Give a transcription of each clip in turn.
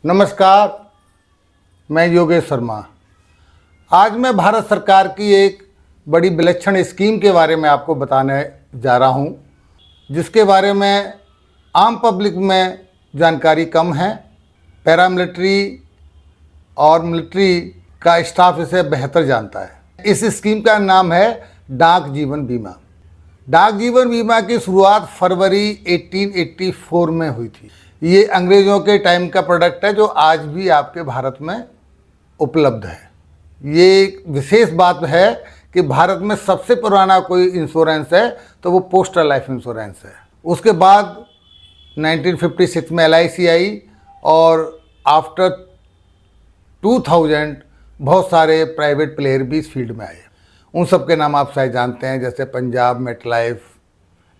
नमस्कार, मैं योगेश शर्मा। आज मैं भारत सरकार की एक बड़ी विलक्षण स्कीम के बारे में आपको बताने जा रहा हूं, जिसके बारे में आम पब्लिक में जानकारी कम है। पैरामिलिट्री और मिलिट्री का स्टाफ इसे बेहतर जानता है। इस स्कीम का नाम है डाक जीवन बीमा। डाक जीवन बीमा की शुरुआत फरवरी 1884 में हुई थी। ये अंग्रेज़ों के टाइम का प्रोडक्ट है जो आज भी आपके भारत में उपलब्ध है। ये एक विशेष बात है कि भारत में सबसे पुराना कोई इंश्योरेंस है तो वो पोस्टल लाइफ इंश्योरेंस है। उसके बाद 1956 में LIC आई और आफ्टर 2000 बहुत सारे प्राइवेट प्लेयर भी इस फील्ड में आए। उन सब के नाम आप शायद जानते हैं, जैसे Punjab MetLife,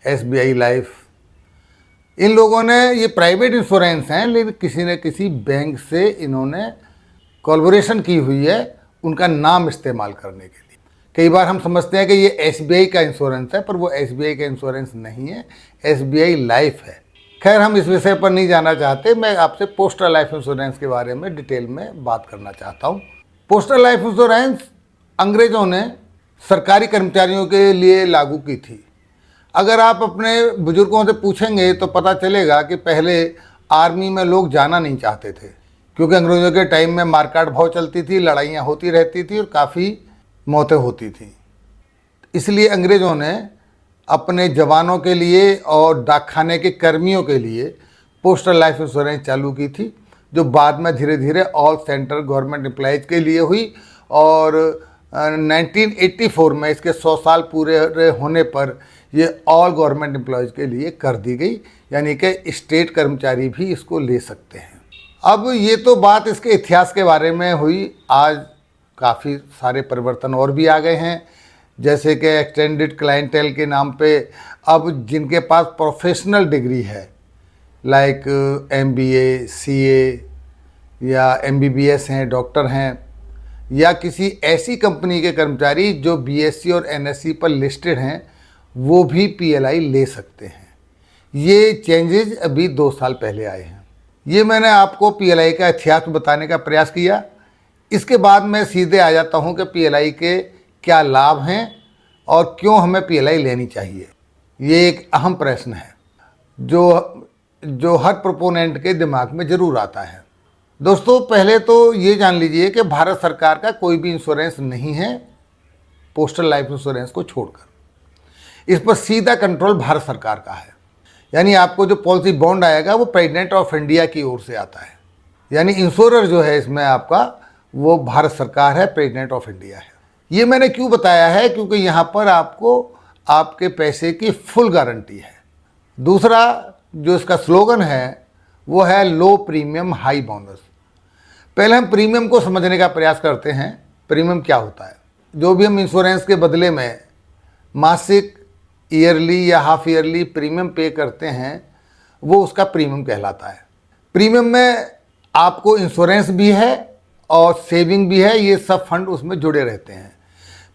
SBI life. इन लोगों ने ये प्राइवेट इंश्योरेंस हैं, लेकिन किसी न किसी बैंक से इन्होंने कोलैबोरेशन की हुई है उनका नाम इस्तेमाल करने के लिए। कई बार हम समझते हैं कि ये SBI का इंश्योरेंस है, पर वो SBI का इंश्योरेंस नहीं है, SBI लाइफ है। खैर, हम इस विषय पर नहीं जाना चाहते। मैं आपसे पोस्टल लाइफ इंश्योरेंस के बारे में डिटेल में बात करना चाहता हूँ। पोस्टल लाइफ इंश्योरेंस अंग्रेज़ों ने सरकारी कर्मचारियों के लिए लागू की थी। अगर आप अपने बुजुर्गों से पूछेंगे तो पता चलेगा कि पहले आर्मी में लोग जाना नहीं चाहते थे, क्योंकि अंग्रेज़ों के टाइम में मारकाट बहुत चलती थी, लड़ाइयाँ होती रहती थी और काफ़ी मौतें होती थी। इसलिए अंग्रेज़ों ने अपने जवानों के लिए और डाकखाने के कर्मियों के लिए पोस्टल लाइफ इंश्योरेंस चालू की थी, जो बाद में धीरे धीरे ऑल सेंट्रल गवर्नमेंट एम्प्लॉयज़ के लिए हुई और 1984 में इसके 100 साल पूरे होने पर ये ऑल गवर्नमेंट एम्प्लॉयज़ के लिए कर दी गई, यानी कि स्टेट कर्मचारी भी इसको ले सकते हैं। अब ये तो बात इसके इतिहास के बारे में हुई। आज काफ़ी सारे परिवर्तन और भी आ गए हैं, जैसे कि एक्सटेंडेड क्लाइंटेल के नाम पे अब जिनके पास प्रोफेशनल डिग्री है, लाइक MBA, CA या MBBS हैं, डॉक्टर हैं, या किसी ऐसी कंपनी के कर्मचारी जो BSc और NSc पर लिस्टेड हैं, वो भी PLI ले सकते हैं। ये चेंजेस अभी 2 साल पहले आए हैं। ये मैंने आपको PLI का इतिहास बताने का प्रयास किया। इसके बाद मैं सीधे आ जाता हूँ कि PLI के क्या लाभ हैं और क्यों हमें PLI लेनी चाहिए। ये एक अहम प्रश्न है जो हर प्रोपोनेंट के दिमाग में ज़रूर आता है। दोस्तों, पहले तो ये जान लीजिए कि भारत सरकार का कोई भी इंश्योरेंस नहीं है पोस्टल लाइफ इंश्योरेंस को छोड़कर। इस पर सीधा कंट्रोल भारत सरकार का है। यानी आपको जो पॉलिसी बॉन्ड आएगा वो प्रेसिडेंट ऑफ इंडिया की ओर से आता है। यानी इंश्योरर जो है इसमें आपका वो भारत सरकार है, प्रेसिडेंट ऑफ इंडिया है। ये मैंने क्यों बताया है, क्योंकि यहाँ पर आपको आपके पैसे की फुल गारंटी है। दूसरा जो इसका स्लोगन है वो है लो प्रीमियम हाई बोनस। पहले हम प्रीमियम को समझने का प्रयास करते हैं। प्रीमियम क्या होता है? जो भी हम इंश्योरेंस के बदले में मासिक, ईयरली या हाफ ईयरली प्रीमियम पे करते हैं, वो उसका प्रीमियम कहलाता है। प्रीमियम में आपको इंश्योरेंस भी है और सेविंग भी है, ये सब फंड उसमें जुड़े रहते हैं।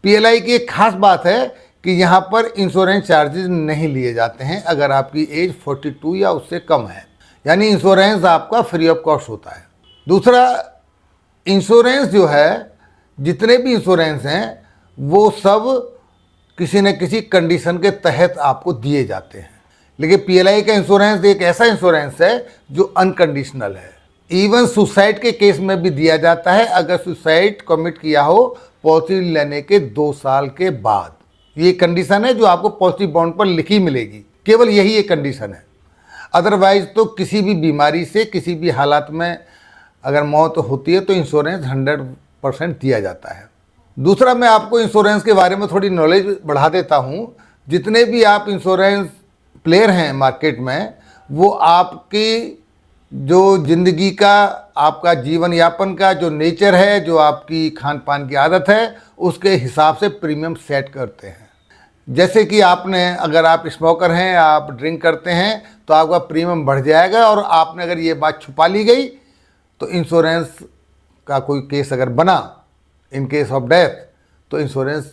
PLI की एक खास बात है कि यहाँ पर इंश्योरेंस चार्जेस नहीं लिए जाते हैं अगर आपकी एज 42 या उससे कम है, यानी इंश्योरेंस आपका फ्री ऑफ कॉस्ट होता है। दूसरा, इंश्योरेंस जो है, जितने भी इंश्योरेंस हैं वो सब किसी न किसी कंडीशन के तहत आपको दिए जाते हैं, लेकिन PLI का इंश्योरेंस एक ऐसा इंश्योरेंस है जो अनकंडीशनल है। इवन सुसाइड के केस में भी दिया जाता है, अगर सुसाइड कमिट किया हो पॉलिसी लेने के 2 साल के बाद। ये कंडीशन है जो आपको पॉलिसी बॉन्ड पर लिखी मिलेगी, केवल यही एक कंडीशन है। अदरवाइज तो किसी भी बीमारी से किसी भी हालत में अगर मौत होती है तो इंश्योरेंस 100% दिया जाता है। दूसरा, मैं आपको इंश्योरेंस के बारे में थोड़ी नॉलेज बढ़ा देता हूँ। जितने भी आप इंश्योरेंस प्लेयर हैं मार्केट में, वो आपकी जो ज़िंदगी का, आपका जीवन यापन का जो नेचर है, जो आपकी खान पान की आदत है, उसके हिसाब से प्रीमियम सेट करते हैं। जैसे कि अगर आप स्मोकर हैं, आप ड्रिंक करते हैं, तो आपका प्रीमियम बढ़ जाएगा, और आपने अगर ये बात छुपा ली गई तो इंश्योरेंस का कोई केस अगर बना इन केस ऑफ डेथ, तो इंश्योरेंस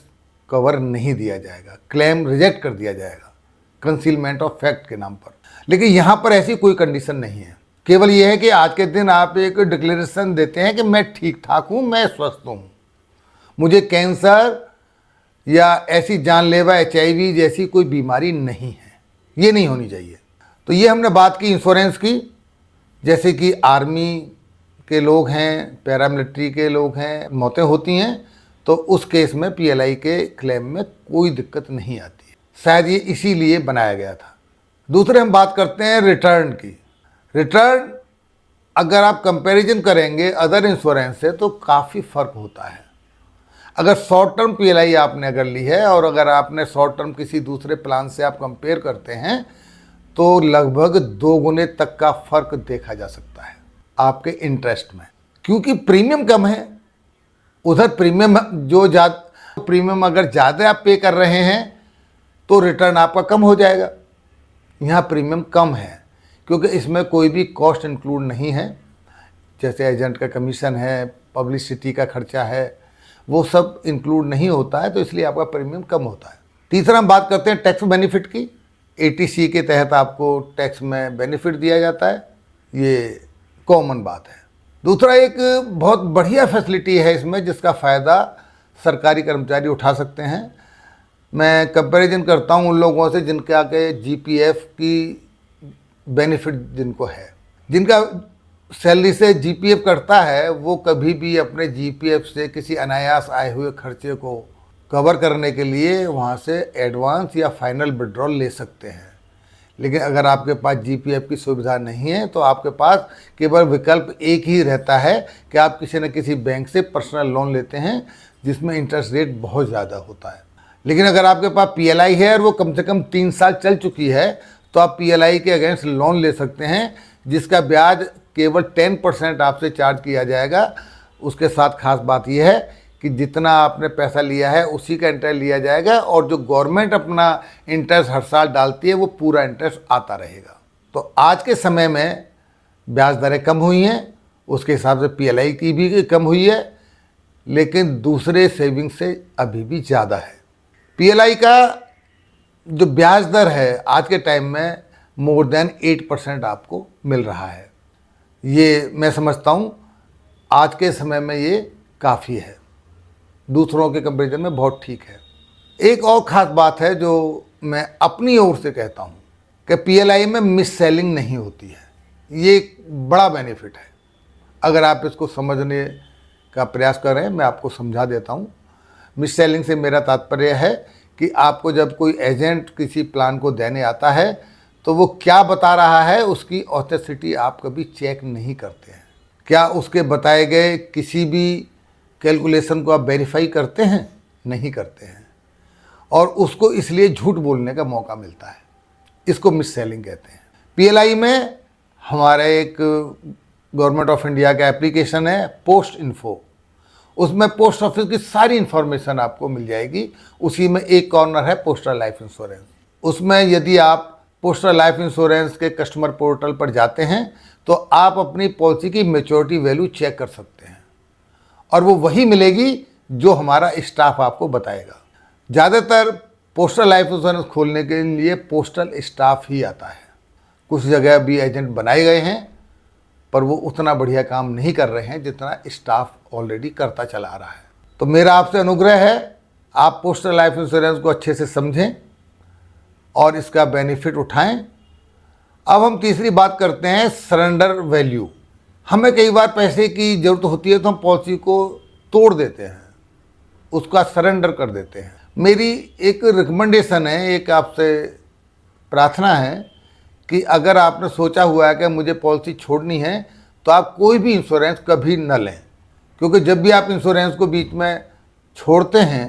कवर नहीं दिया जाएगा, क्लेम रिजेक्ट कर दिया जाएगा कंसीलमेंट ऑफ फैक्ट के नाम पर। लेकिन यहाँ पर ऐसी कोई कंडीशन नहीं है। केवल ये है कि आज के दिन आप एक डिक्लेरेशन देते हैं कि मैं ठीक ठाक हूँ, मैं स्वस्थ हूँ, मुझे कैंसर या ऐसी जानलेवा HIV जैसी कोई बीमारी नहीं है, ये नहीं होनी चाहिए। तो ये हमने बात की इंश्योरेंस की। जैसे कि आर्मी के लोग हैं, पैरामिलिट्री के लोग हैं, मौतें होती हैं, तो उस केस में PLI के क्लेम में कोई दिक्कत नहीं आती है। शायद ये इसीलिए बनाया गया था। दूसरे हम बात करते हैं रिटर्न की। रिटर्न अगर आप कंपैरिजन करेंगे अदर इंश्योरेंस से तो काफ़ी फ़र्क होता है। अगर शॉर्ट टर्म PLI आपने अगर ली है और अगर आपने शॉर्ट टर्म किसी दूसरे प्लान से आप कंपेयर करते हैं तो लगभग 2 गुने तक का फ़र्क देखा जा सकता है आपके इंटरेस्ट में, क्योंकि प्रीमियम कम है। उधर प्रीमियम प्रीमियम अगर ज़्यादा आप पे कर रहे हैं तो रिटर्न आपका कम हो जाएगा। यहाँ प्रीमियम कम है क्योंकि इसमें कोई भी कॉस्ट इंक्लूड नहीं है, जैसे एजेंट का कमीशन है, पब्लिसिटी का खर्चा है, वो सब इंक्लूड नहीं होता है, तो इसलिए आपका प्रीमियम कम होता है। तीसरा हम बात करते हैं टैक्स बेनिफिट की। ATC के तहत आपको टैक्स में बेनिफिट दिया जाता है, ये कॉमन बात है। दूसरा एक बहुत बढ़िया फैसिलिटी है इसमें जिसका फ़ायदा सरकारी कर्मचारी उठा सकते हैं। मैं कंपैरिजन करता हूँ उन लोगों से जिनका के GPF की बेनिफिट जिनको है, जिनका सैलरी से GPF करता है, वो कभी भी अपने GPF से किसी अनायास आए हुए खर्चे को कवर करने के लिए वहाँ से एडवांस या फाइनल विड्रॉल ले सकते हैं। लेकिन अगर आपके पास GPF की सुविधा नहीं है तो आपके पास केवल विकल्प एक ही रहता है कि आप किसी न किसी बैंक से पर्सनल लोन लेते हैं जिसमें इंटरेस्ट रेट बहुत ज़्यादा होता है। लेकिन अगर आपके पास PLI है और वो कम से कम 3 साल चल चुकी है तो आप PLI के अगेंस्ट लोन ले सकते हैं जिसका ब्याज केवल 10% आपसे चार्ज किया जाएगा। उसके साथ खास बात यह है कि जितना आपने पैसा लिया है उसी का इंटरेस्ट लिया जाएगा और जो गवर्नमेंट अपना इंटरेस्ट हर साल डालती है वो पूरा इंटरेस्ट आता रहेगा। तो आज के समय में ब्याज दरें कम हुई हैं, उसके हिसाब से PLI की भी कम हुई है, लेकिन दूसरे सेविंग से अभी भी ज़्यादा है। PLI का जो ब्याज दर है आज के टाइम में मोर देन 8% आपको मिल रहा है। ये मैं समझता हूँ आज के समय में ये काफ़ी है, दूसरों के कंपेरिजन में बहुत ठीक है। एक और ख़ास बात है जो मैं अपनी ओर से कहता हूँ कि PLI में मिस सेलिंग नहीं होती है। ये एक बड़ा बेनिफिट है। अगर आप इसको समझने का प्रयास करें, मैं आपको समझा देता हूँ। मिस सेलिंग से मेरा तात्पर्य है कि आपको जब कोई एजेंट किसी प्लान को देने आता है तो वो क्या बता रहा है उसकी ऑथेंटिसिटी आप कभी चेक नहीं करते हैं। क्या उसके बताए गए किसी भी कैलकुलेशन को आप वेरीफाई करते हैं? नहीं करते हैं, और उसको इसलिए झूठ बोलने का मौका मिलता है। इसको मिस सेलिंग कहते हैं। PLI में हमारा एक गवर्नमेंट ऑफ इंडिया का एप्लीकेशन है पोस्ट इन्फो, उसमें पोस्ट ऑफिस की सारी इन्फॉर्मेशन आपको मिल जाएगी। उसी में एक कॉर्नर है पोस्टल लाइफ इंश्योरेंस। उसमें यदि आप पोस्टल लाइफ इंश्योरेंस के कस्टमर पोर्टल पर जाते हैं तो आप अपनी पॉलिसी की मैच्योरिटी वैल्यू चेक कर सकते हैं और वो वही मिलेगी जो हमारा स्टाफ आपको बताएगा। ज़्यादातर पोस्टल लाइफ इंश्योरेंस खोलने के लिए पोस्टल स्टाफ ही आता है। कुछ जगह भी एजेंट बनाए गए हैं पर वो उतना बढ़िया काम नहीं कर रहे हैं जितना स्टाफ ऑलरेडी करता चला आ रहा है। तो मेरा आपसे अनुग्रह है, आप पोस्टल लाइफ इंश्योरेंस को अच्छे से समझें और इसका बेनिफिट उठाएं। अब हम तीसरी बात करते हैं सरेंडर वैल्यू। हमें कई बार पैसे की ज़रूरत होती है तो हम पॉलिसी को तोड़ देते हैं, उसका सरेंडर कर देते हैं। मेरी एक रिकमेंडेशन है, एक आपसे प्रार्थना है कि अगर आपने सोचा हुआ है कि मुझे पॉलिसी छोड़नी है तो आप कोई भी इंश्योरेंस कभी न लें, क्योंकि जब भी आप इंश्योरेंस को बीच में छोड़ते हैं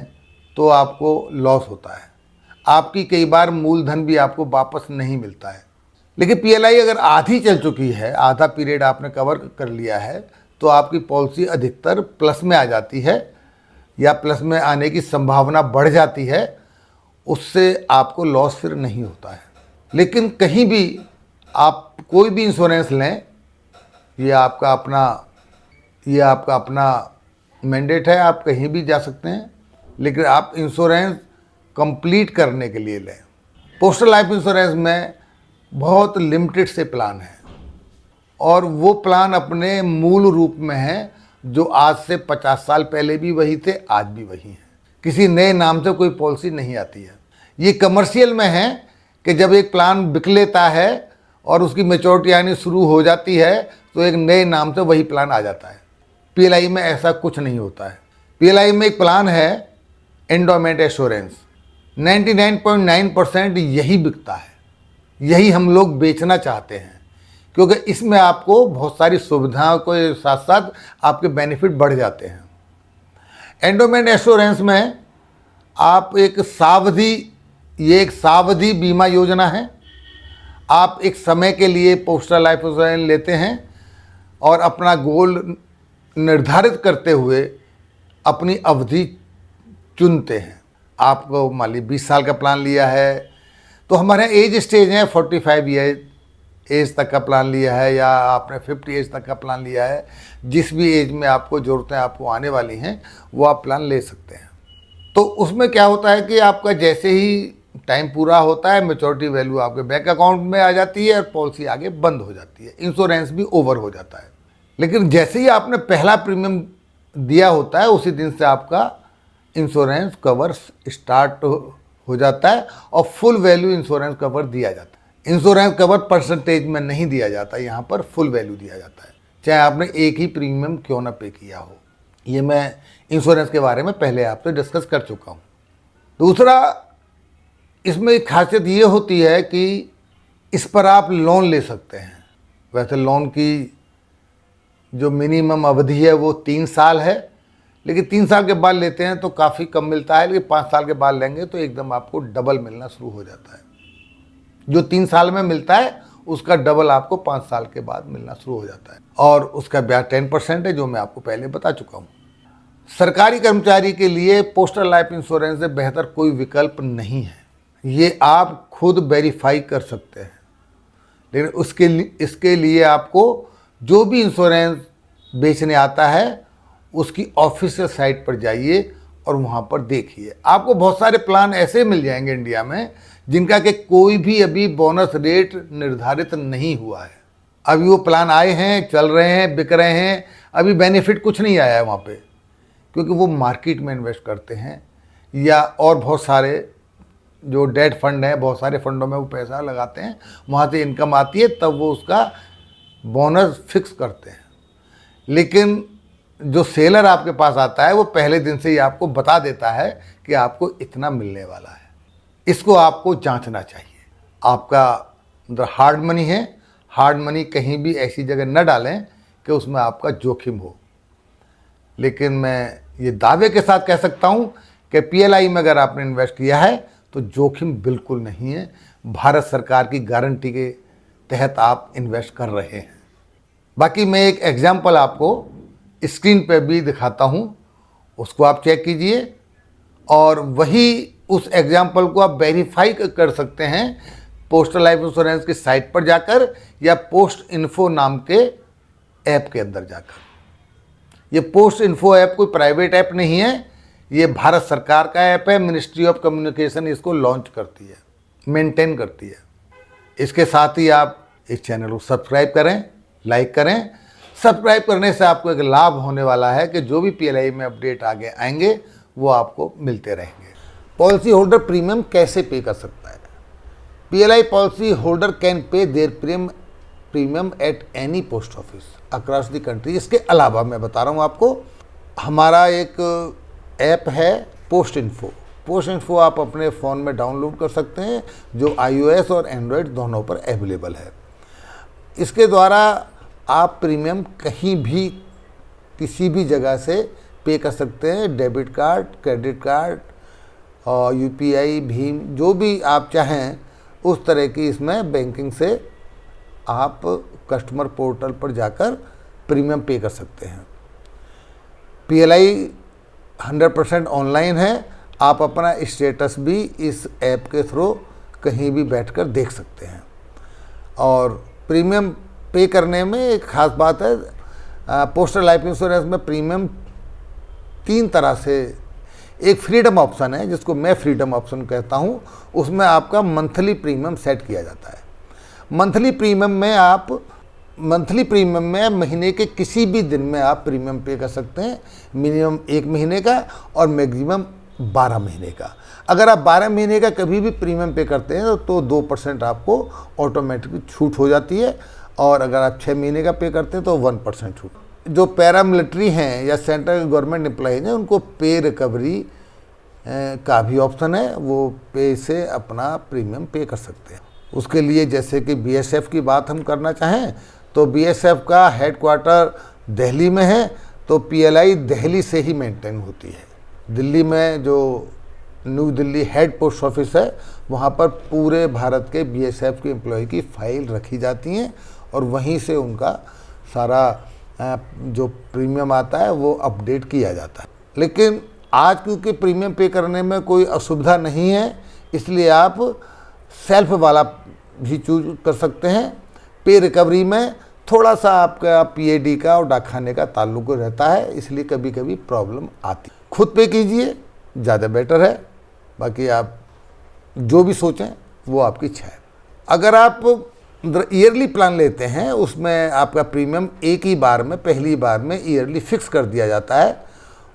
तो आपको लॉस होता है। आपकी कई बार मूलधन भी आपको वापस नहीं मिलता है। लेकिन PLI अगर आधी चल चुकी है, आधा पीरियड आपने कवर कर लिया है, तो आपकी पॉलिसी अधिकतर प्लस में आ जाती है या प्लस में आने की संभावना बढ़ जाती है। उससे आपको लॉस फिर नहीं होता है। लेकिन कहीं भी आप कोई भी इंश्योरेंस लें, ये आपका अपना मैंडेट है, आप कहीं भी जा सकते हैं, लेकिन आप इंश्योरेंस कंप्लीट करने के लिए लें। पोस्टल लाइफ इंश्योरेंस में बहुत लिमिटेड से प्लान हैं और वो प्लान अपने मूल रूप में है जो आज से 50 साल पहले भी वही थे, आज भी वही हैं। किसी नए नाम से कोई पॉलिसी नहीं आती है। ये कमर्शियल में है कि जब एक प्लान बिक लेता है और उसकी मैच्योरिटी आनी शुरू हो जाती है तो एक नए नाम से वही प्लान आ जाता है। पीएलआई में ऐसा कुछ नहीं होता है। पीएलआई में एक प्लान है एंडोमेंट एश्योरेंस, 99.9% यही बिकता है, यही हम लोग बेचना चाहते हैं, क्योंकि इसमें आपको बहुत सारी सुविधाओं के साथ साथ आपके बेनिफिट बढ़ जाते हैं। एंडोमेंट एश्योरेंस में आप एक सावधि बीमा योजना है। आप एक समय के लिए पोस्टल लाइफ इंश्योरेंस लेते हैं और अपना गोल निर्धारित करते हुए अपनी अवधि चुनते हैं। आपको मान ली 20 साल का प्लान लिया है तो हमारे एज स्टेज है 45 ईयर एज तक का प्लान लिया है, या आपने 50 एज तक का प्लान लिया है। जिस भी एज में आपको ज़रूरतें आपको आने वाली हैं वो आप प्लान ले सकते हैं। तो उसमें क्या होता है कि आपका जैसे ही टाइम पूरा होता है मैच्योरिटी वैल्यू आपके बैंक अकाउंट में आ जाती है और पॉलिसी आगे बंद हो जाती है, इंश्योरेंस भी ओवर हो जाता है। लेकिन जैसे ही आपने पहला प्रीमियम दिया होता है उसी दिन से आपका इंश्योरेंस कवर स्टार्ट हो जाता है और फुल वैल्यू इंश्योरेंस कवर दिया जाता है। इंश्योरेंस कवर परसेंटेज में नहीं दिया जाता, यहाँ पर फुल वैल्यू दिया जाता है, चाहे आपने एक ही प्रीमियम क्यों ना पे किया हो। ये मैं इंश्योरेंस के बारे में पहले आपसे डिस्कस कर चुका हूँ। दूसरा, इसमें एक खासियत ये होती है कि इस पर आप लोन ले सकते हैं। वैसे लोन की जो मिनिमम अवधि है वो 3 साल है, लेकिन 3 साल के बाद लेते हैं तो काफ़ी कम मिलता है, लेकिन 5 साल के बाद लेंगे तो एकदम आपको डबल मिलना शुरू हो जाता है। जो 3 साल में मिलता है उसका डबल आपको 5 साल के बाद मिलना शुरू हो जाता है, और उसका ब्याज 10% है, जो मैं आपको पहले बता चुका हूँ। सरकारी कर्मचारी के लिए पोस्टल लाइफ इंश्योरेंस से बेहतर कोई विकल्प नहीं है। ये आप खुद वेरीफाई कर सकते हैं, लेकिन इसके लिए आपको जो भी इंश्योरेंस बेचने आता है उसकी ऑफिशियल साइट पर जाइए और वहाँ पर देखिए। आपको बहुत सारे प्लान ऐसे मिल जाएंगे इंडिया में जिनका कि कोई भी अभी बोनस रेट निर्धारित नहीं हुआ है। अभी वो प्लान आए हैं, चल रहे हैं, बिक रहे हैं, अभी बेनिफिट कुछ नहीं आया है वहाँ पे, क्योंकि वो मार्केट में इन्वेस्ट करते हैं या और बहुत सारे जो डेट फंड हैं, बहुत सारे फंडों में वो पैसा लगाते हैं, वहाँ से इनकम आती है, तब वो उसका बोनस फिक्स करते हैं। लेकिन जो सेलर आपके पास आता है वो पहले दिन से ही आपको बता देता है कि आपको इतना मिलने वाला है। इसको आपको जांचना चाहिए। आपका मतलब हार्ड मनी है, हार्ड मनी कहीं भी ऐसी जगह न डालें कि उसमें आपका जोखिम हो। लेकिन मैं ये दावे के साथ कह सकता हूँ कि पीएलआई में अगर आपने इन्वेस्ट किया है तो जोखिम बिल्कुल नहीं है। भारत सरकार की गारंटी के तहत आप इन्वेस्ट कर रहे हैं। बाकी मैं एक एग्जाम्पल आपको स्क्रीन पे भी दिखाता हूँ, उसको आप चेक कीजिए, और वही उस एग्जाम्पल को आप वेरीफाई कर सकते हैं पोस्टल लाइफ इंश्योरेंस की साइट पर जाकर या पोस्ट इन्फो नाम के ऐप के अंदर जाकर। ये पोस्ट इन्फो ऐप कोई प्राइवेट ऐप नहीं है, ये भारत सरकार का ऐप है। मिनिस्ट्री ऑफ कम्युनिकेशन इसको लॉन्च करती है, मेंटेन करती है। इसके साथ ही आप इस चैनल को सब्सक्राइब करें, लाइक करें। सब्सक्राइब करने से आपको एक लाभ होने वाला है कि जो भी पीएलआई में अपडेट आगे आएंगे वो आपको मिलते रहेंगे। पॉलिसी होल्डर प्रीमियम कैसे पे कर सकता है? PLI policy holder can pay their premium at any post office across the country. इसके अलावा मैं बता रहा हूँ आपको, हमारा एक ऐप है पोस्ट इन्फो। पोस्ट इन्फो आप अपने फ़ोन में डाउनलोड कर सकते हैं, जो iOS और एंड्रॉयड दोनों पर अवेलेबल है। इसके द्वारा आप प्रीमियम कहीं भी किसी भी जगह से पे कर सकते हैं। डेबिट कार्ड, क्रेडिट कार्ड और यूपीआई, भीम, जो भी आप चाहें उस तरह की इसमें बैंकिंग से आप कस्टमर पोर्टल पर जाकर प्रीमियम पे कर सकते हैं। पीएलआई 100% ऑनलाइन है। आप अपना स्टेटस भी इस ऐप के थ्रू कहीं भी बैठकर देख सकते हैं। और प्रीमियम पे करने में एक ख़ास बात है, पोस्टल लाइफ इंश्योरेंस में प्रीमियम 3 तरह से, एक फ्रीडम ऑप्शन है जिसको मैं फ्रीडम ऑप्शन कहता हूँ, उसमें आपका मंथली प्रीमियम सेट किया जाता है। मंथली प्रीमियम में आप मंथली प्रीमियम में महीने के किसी भी दिन में आप प्रीमियम पे कर सकते हैं, मिनिमम 1 महीने का और मैक्सिमम 12 महीने का। अगर आप 12 महीने का कभी भी प्रीमियम पे करते हैं तो 2% आपको ऑटोमेटिक छूट हो जाती है, और अगर आप 6 महीने का पे करते हैं तो 1% छूट। जो पैरामिलिट्री हैं या सेंट्रल गवर्नमेंट एम्प्लॉइज हैं उनको पे रिकवरी का भी ऑप्शन है, वो पे से अपना प्रीमियम पे कर सकते हैं। उसके लिए जैसे कि बीएसएफ की बात हम करना चाहें तो बीएसएफ का हेडक्वार्टर दिल्ली में है, तो पीएलआई दिल्ली से ही मेंटेन होती है। दिल्ली में जो new Delhi head post office है वहाँ पर पूरे भारत के बीएसएफ के एम्प्लॉय की फाइल रखी जाती हैं और वहीं से उनका सारा जो प्रीमियम आता है वो अपडेट किया जाता है। लेकिन आज क्योंकि प्रीमियम पे करने में कोई असुविधा नहीं है, इसलिए आप सेल्फ वाला भी चूज कर सकते हैं। पे रिकवरी में थोड़ा सा आपका पीएडी का और डाकखाने का ताल्लुक रहता है, इसलिए कभी कभी प्रॉब्लम आती। खुद पे कीजिए, ज़्यादा बेटर है। बाकी आप जो भी सोचें वो आपकी इच्छा है। अगर आप ईयरली प्लान लेते हैं उसमें आपका प्रीमियम एक ही बार में, पहली बार में ईयरली फिक्स कर दिया जाता है,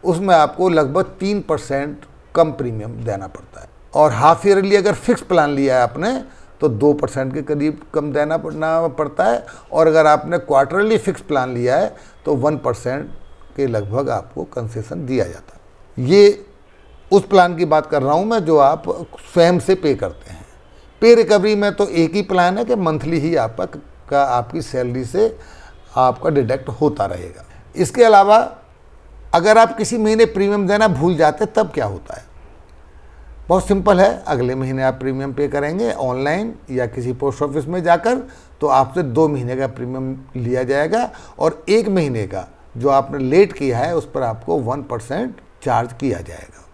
उसमें आपको लगभग 3% कम प्रीमियम देना पड़ता है। और हाफ ईयरली अगर फिक्स प्लान लिया है आपने तो 2% के करीब कम देना पड़ता है, और अगर आपने क्वार्टरली फिक्स प्लान लिया है तो 1% के लगभग आपको कंसेशन दिया जाता है। ये उस प्लान की बात कर रहा हूँ मैं जो आप स्वयं से पे करते हैं। पे रिकवरी में तो एक ही प्लान है कि मंथली ही आपकी सैलरी से आपका डिडक्ट होता रहेगा। इसके अलावा अगर आप किसी महीने प्रीमियम देना भूल जाते तब क्या होता है? बहुत सिंपल है, अगले महीने आप प्रीमियम पे करेंगे ऑनलाइन या किसी पोस्ट ऑफिस में जाकर, तो आपसे 2 महीने का प्रीमियम लिया जाएगा और 1 महीने का जो आपने लेट किया है उस पर आपको 1% चार्ज किया जाएगा,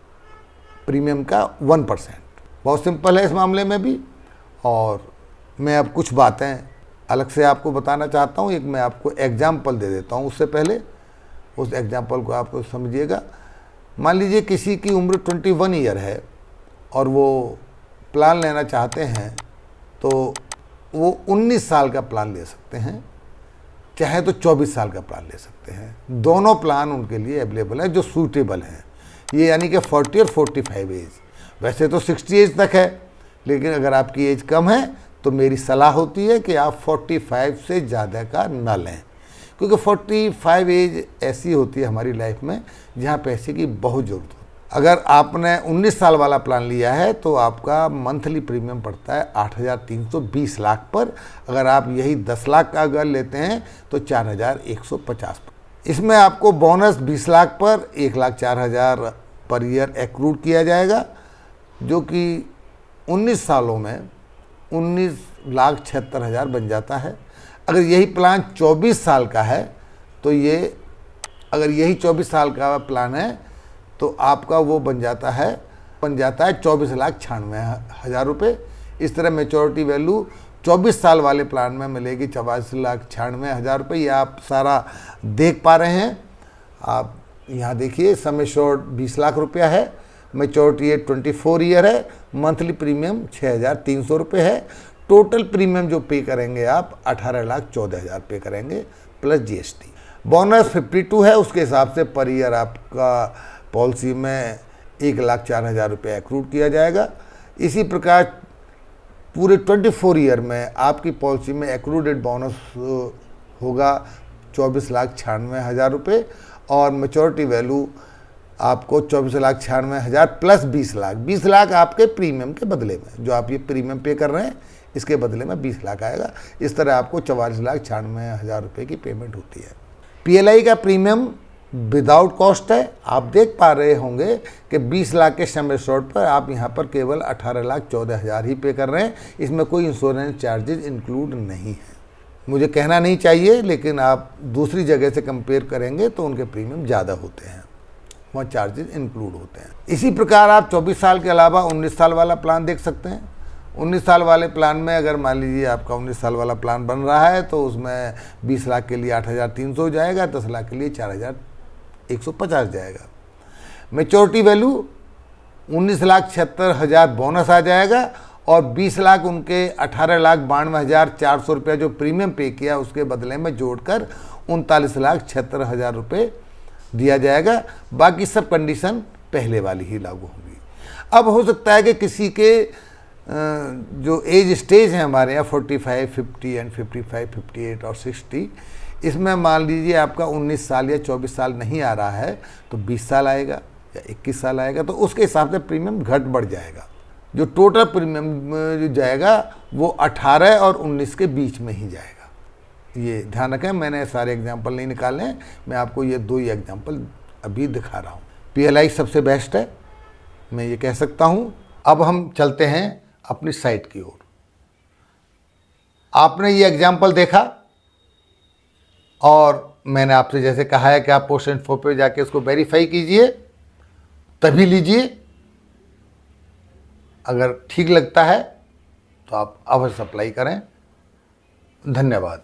प्रीमियम का 1%। बहुत सिंपल है इस मामले में भी। और मैं अब कुछ बातें अलग से आपको बताना चाहता हूँ। एक मैं आपको एग्जाम्पल दे देता हूँ, उससे पहले उस एग्जाम्पल को आपको समझिएगा। मान लीजिए किसी की उम्र 21 ईयर है और वो प्लान लेना चाहते हैं, तो वो 19 साल का प्लान ले सकते हैं, चाहे तो 24 साल का प्लान ले सकते हैं। दोनों प्लान उनके लिए अवेलेबल है जो सूटेबल हैं। ये यानी कि 40 और 45 एज, वैसे तो 60 एज तक है, लेकिन अगर आपकी एज कम है तो मेरी सलाह होती है कि आप 45 से ज़्यादा का ना लें, क्योंकि 45 एज ऐसी होती है हमारी लाइफ में जहाँ पैसे की बहुत ज़रूरत होती है। अगर आपने 19 साल वाला प्लान लिया है तो आपका मंथली प्रीमियम पड़ता है 8,320 लाख पर। अगर आप यही 10 लाख का अगर लेते हैं तो 4,150 पर। इसमें आपको बोनस 20 लाख पर 1,04,000 पर ईयर एक्रूड किया जाएगा, जो कि 19 सालों में 19,76,000 बन जाता है। अगर यही प्लान 24 साल का है तो अगर यही 24 साल का प्लान है तो आपका वो बन जाता है 24,96,000 रुपये। इस तरह मेचोरिटी वैल्यू 24 साल वाले प्लान में मिलेगी 84,96,000 रुपये। ये आप सारा देख पा रहे हैं। आप यहाँ देखिए, सम एश्योर्ड 20 लाख रुपया है, मेचोरिटी 24 ईयर है, मंथली प्रीमियम 6,300 रुपये है। टोटल प्रीमियम जो पे करेंगे आप 18,14,000 पे करेंगे प्लस जीएसटी। बोनस 52 है, उसके हिसाब से पर ईयर आपका पॉलिसी में 1,04,000 रुपये एक्रूड किया जाएगा। इसी प्रकार पूरे 24 ईयर में आपकी पॉलिसी में एक्रूडेड बोनस होगा 24,96,000 रुपये, और मेचोरिटी वैल्यू आपको 24,96,000 प्लस 20 लाख। 20 लाख आपके प्रीमियम के बदले में, जो आप ये प्रीमियम पे कर रहे हैं इसके बदले में 20 लाख आएगा। इस तरह आपको 44,96,000 रुपये की पेमेंट होती है। पीएलआई का प्रीमियम विदाउट कॉस्ट है। आप देख पा रहे होंगे कि 20 लाख के सम एश्योर्ड पर आप यहाँ पर केवल 18,14,000 ही पे कर रहे हैं। इसमें कोई इंश्योरेंस चार्जेज इंक्लूड नहीं है। मुझे कहना नहीं चाहिए, लेकिन आप दूसरी जगह से कंपेयर करेंगे तो उनके प्रीमियम ज़्यादा होते हैं, वहाँ चार्जेज इंक्लूड होते हैं। इसी प्रकार आप 24 साल के अलावा 19 साल वाला प्लान देख सकते हैं। 19 साल वाले प्लान में अगर मान लीजिए आपका 19 साल वाला प्लान बन रहा है तो उसमें 20 लाख के लिए 8,300 हो जाएगा, 10 लाख के लिए 4,150 जाएगा। मेचोरिटी वैल्यू 19,76,000 बोनस आ जाएगा और 20 लाख उनके 18,92,400 रुपया जो प्रीमियम पे किया उसके बदले में जोड़कर 39,76,000 रुपये दिया जाएगा। बाकी सब कंडीशन पहले वाली ही लागू होंगी। अब हो सकता है कि किसी के जो एज स्टेज है हमारे यहाँ 45, 50 एंड 55, 58 और 60, इसमें मान लीजिए आपका 19 साल या 24 साल नहीं आ रहा है तो 20 साल आएगा या 21 साल आएगा, तो उसके हिसाब से प्रीमियम घट बढ़ जाएगा। जो टोटल प्रीमियम जो जाएगा वो 18 और 19 के बीच में ही जाएगा। ये ध्यान रखें, मैंने सारे एग्जाम्पल नहीं निकाले हैं, मैं आपको ये 2 ही एग्जाम्पल अभी दिखा रहा हूँ। PLI सबसे बेस्ट है, मैं ये कह सकता हूँ। अब हम चलते हैं अपनी साइट की ओर। आपने ये एग्जाम्पल देखा और मैंने आपसे जैसे कहा है कि आप पोस्ट इन्फो पे जाके उसको वेरीफाई कीजिए, तभी लीजिए। अगर ठीक लगता है तो आप अवश्य अप्लाई करें। धन्यवाद।